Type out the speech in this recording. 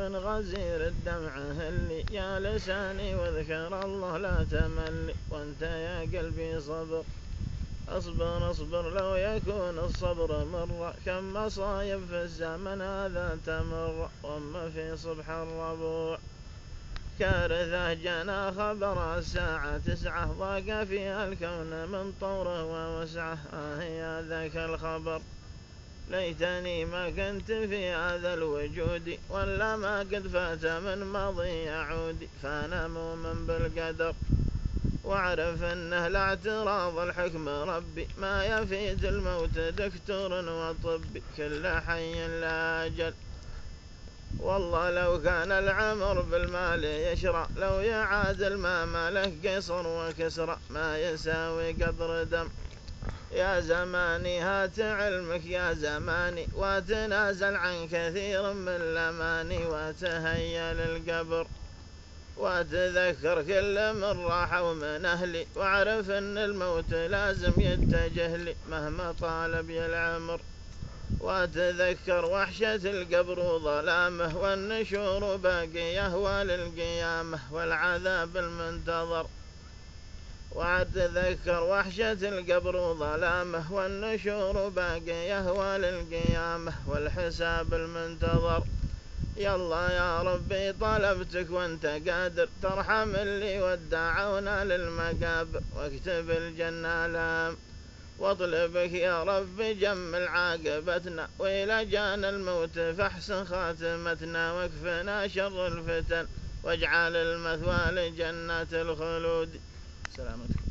من غزير الدمع هلي، يا لساني واذكر الله لا تمل، وانت يا قلبي صبر اصبر اصبر لو يكون الصبر مر، كم مصايب في الزمن هذا تمر، واما في صبح الربوع كارثة جانا خبر الساعة 9، ضاق فيها الكون من طوره ووسعه، يا ذاك الخبر ليتني ما كنت في هذا الوجود، ولا ما قد فات من ماضي يعود، فانا مؤمن بالقدر واعرف انه لا اعتراض الحكم ربي، ما يفيد الموت دكتور وطبي، كل حي لا اجل. والله لو كان العمر بالمال يشرى، لو يعادل ما ماله قصر وكسرى، ما يساوي قدر دم. يا زماني هات علمك يا زماني، وتنازل عن كثير من الأماني، وتهيأ للقبر وتذكر كل من راح ومن أهلي، واعرف ان الموت لازم يتجه لي مهما طال بي العمر، وتذكر وحشة القبر وظلامه، والنشور باقية وللقيامة والعذاب المنتظر، وتذكر وحشة القبر وظلامه، والنشور باقية وللقيامة والحساب المنتظر. يلا يا ربي طلبتك وانت قادر، ترحم اللي ودعونا للمقابر، واكتب الجنة لام، واطلبك يا رب جمل عاقبتنا، وإلى جانا الموت فاحسن خاتمتنا، واكفنا شر الفتن، واجعل المثوى لجنة الخلود. سلامتك.